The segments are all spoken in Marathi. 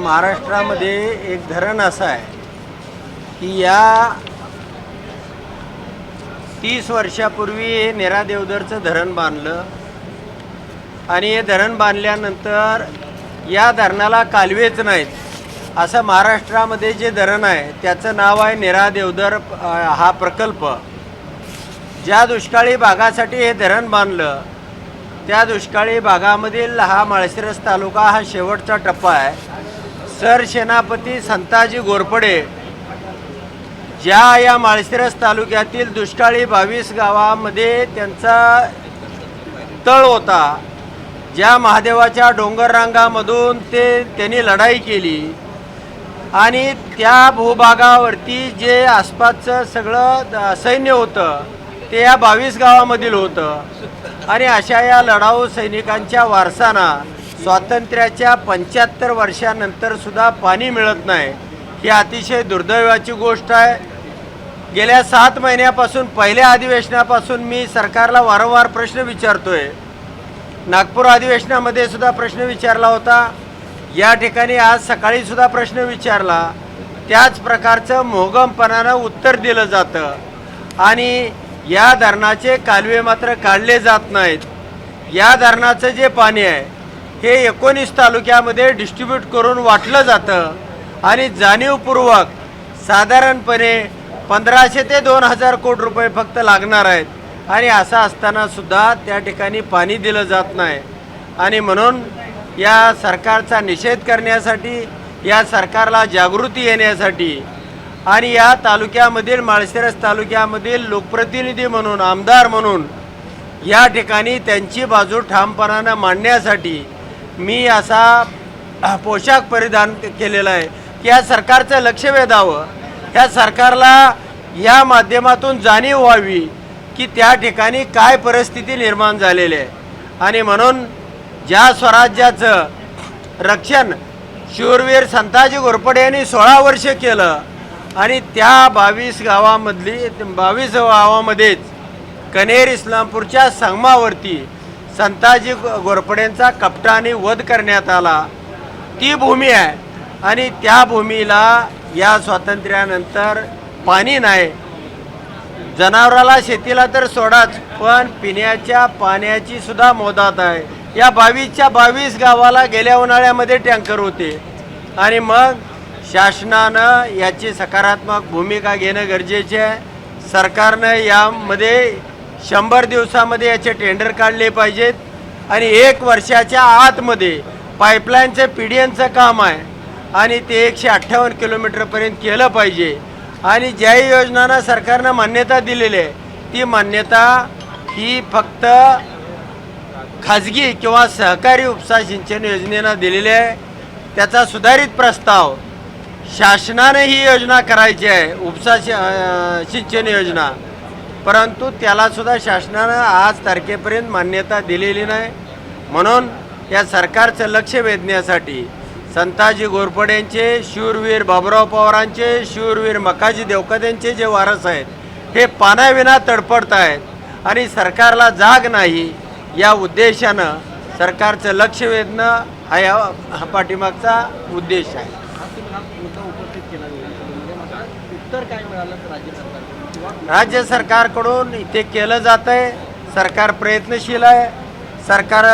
महाराष्ट्रामध्ये एक धरण असं आहे की या 30 वर्षापूर्वी हे नेरा देवधरचं धरण बांधलं आणि हे धरण बांधल्यानंतर या धरणाला कालवेच नाहीत। असं महाराष्ट्रामध्ये जे धरण आहे त्याचं नाव आहे नेरा देवधर हा प्रकल्प। ज्या दुष्काळी भागासाठी हे धरण बांधलं त्या दुष्काळी भागामधील हा माळशिरस तालुका हा शेवटचा टप्पा आहे। सरसेनापती संताजी घोरपडे ज्या या माळशिरस तालुक्यातील दुष्काळी 22 गावामध्ये त्यांचा तळ होता, ज्या महादेवाच्या डोंगर रांगामधून त्यांनी लढाई केली आणि त्या भूभागावरती जे आसपासचं सगळं सैन्य होतं ते या 22 गावामधील होतं आणि अशा या लढाऊ सैनिकांच्या वारसांना स्वातंत्र्याच्या 75 वर्षानंतर सुद्धा पाणी मिळत नाही, ही अतिशय दुर्दैवाची गोष्ट आहे। गेल्या 7 महिन्यापासून पहिल्या अधिवेशनापासून मी सरकारला वारंवार प्रश्न विचारतोय। नागपूर अधिवेशनामध्ये सुद्धा प्रश्न विचारला होता, या ठिकाणी आज सकाळी सुद्धा प्रश्न विचारला, त्याच प्रकारचं मोहगमपणानं उत्तर दिलं जातं आणि या धरणाचे कालवे मात्र काढले जात नाहीत। या धरणाचं जे पाणी आहे हे 19 तालुक्यामध्ये डिस्ट्रीब्यूट करून वाटलं जातं आणि जाणीवपूर्वक साधारणपणे 1500 ते 2000 कोटी रुपये फक्त लागणार आहेत आणि असं असताना सुद्धा त्या ठिकाणी पाणी दिलं जात नाही। आणि म्हणून या सरकारचा निषेध करण्यासाठी, या सरकारला जागृती येण्यासाठी आणि या तालुक्यामधील माळशिरस तालुक्यामधील लोकप्रतिनिधी म्हणून, आमदार म्हणून या ठिकाणी त्यांची बाजू ठामपणानं मांडण्यासाठी मी असा पोशाख परिधान केलेला आहे की या सरकारचं लक्ष वेधावं, ह्या सरकारला या माध्यमातून जाणीव व्हावी की त्या ठिकाणी काय परिस्थिती निर्माण झालेली आहे। आणि म्हणून ज्या स्वराज्याचं रक्षण शूरवीर संताजी घोरपडे यांनी 16 वर्ष केलं आणि त्या 22 गावामध्येच कनेर इस्लामपूरच्या संगमावरती संताजी घोरपडेंचा कपटाने वध करण्यात आला, ती भूमी आहे आणि त्या भूमीला या स्वातंत्र्यानंतर पाणी नाही। जनावराला शेतीला तर सोडाच, पण पिण्याच्या पाण्याची सुद्धा मोदात आहे। या 22 गावाला गेल्या उन्हाळ्यामध्ये टँकर होते आणि मग शासनानं याची सकारात्मक भूमिका घेणं गरजेचे आहे। सरकारनं यामध्ये 100 दिवसामध्ये याचे टेंडर काढले पाहिजेत आणि 1 वर्षाच्या आतमध्ये पाईपलाईनचं PDNचं काम आहे आणि ते 158 किलोमीटरपर्यंत केलं पाहिजे। आणि ज्या योजनांना सरकारनं मान्यता दिलेली आहे ती मान्यता ही फक्त खाजगी किंवा सहकारी उपसा सिंचन योजनेनं दिलेली आहे। त्याचा सुधारित प्रस्ताव शासनाने ही योजना करायची आहे, उपसा सिंचन योजना, परंतु त्यालासुद्धा शासनानं आज तारखेपर्यंत मान्यता दिलेली नाही। म्हणून या सरकारचं लक्ष वेधण्यासाठी संताजी घोरपडेंचे, शूरवीर बाबुराव पवारांचे, शूरवीर मकाजी देवकतेंचे जे वारस आहेत हे पाण्याविना तडफडत आहेत आणि सरकारला जाग नाही, या उद्देशानं सरकारचं लक्ष वेधणं हा पाठीमागचा उद्देश आहे। राज्य सरकारकडून इथे केलं जात आहे, सरकार प्रयत्नशील आहे, सरकार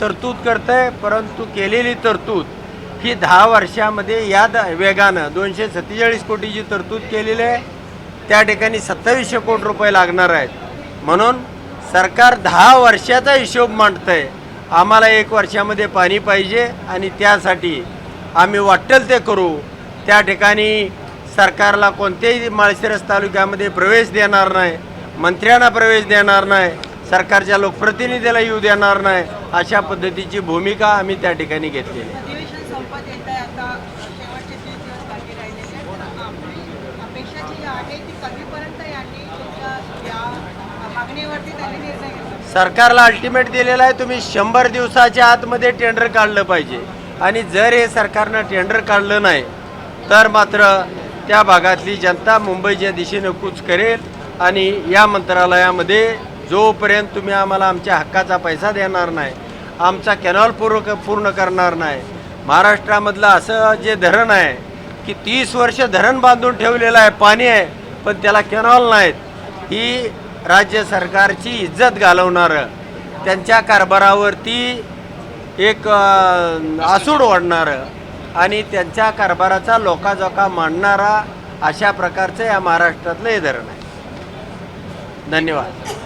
तरतूद करतं आहे, परंतु केलेली तरतूद ही 10 वर्षामध्ये या वेगानं 247 कोटीची तरतूद केलेली आहे, त्या ठिकाणी 2700 कोटी रुपये लागणार आहेत। म्हणून सरकार 10 वर्षाचा हिशोब मांडतं आहे। आम्हाला 1 वर्षामध्ये पाणी पाहिजे आणि त्यासाठी आम्ही वाटेल ते करू। त्या ठिकाणी सरकारला कोणत्याही माळशिरस तालुक्यामध्ये प्रवेश देणार नाही, मंत्र्यांना प्रवेश देणार नाही, सरकारच्या लोकप्रतिनिधीला येऊ देणार नाही, अशा पद्धतीची भूमिका आम्ही त्या ठिकाणी घेतलेली आहे। सरकारला अल्टिमेट दिलेला आहे, तुम्ही 100 दिवसाच्या आतमध्ये टेंडर काढलं पाहिजे आणि जर हे सरकारनं टेंडर काढलं नाही तर मात्र त्या भागातली जनता मुंबईच्या दिशेने कूच करेल आणि या मंत्रालयामध्ये जोपर्यंत तुम्ही आम्हाला आमच्या हक्काचा पैसा देणार नाही, आमचा कॅनॉल पूर्ण करणार नाही, महाराष्ट्रामधलं असं जे धरण आहे की 30 वर्ष धरण बांधून ठेवलेलं आहे, पाणी आहे, पण त्याला कॅनॉल नाहीत. ही राज्य सरकारची इज्जत घालवणारं, त्यांच्या कारभारावरती एक आसूड ओढणारं आणि त्यांच्या कारभाराचा लोकाजोका मांडणारा अशा प्रकारचं या महाराष्ट्रातलं हे धरण आहे. धन्यवाद.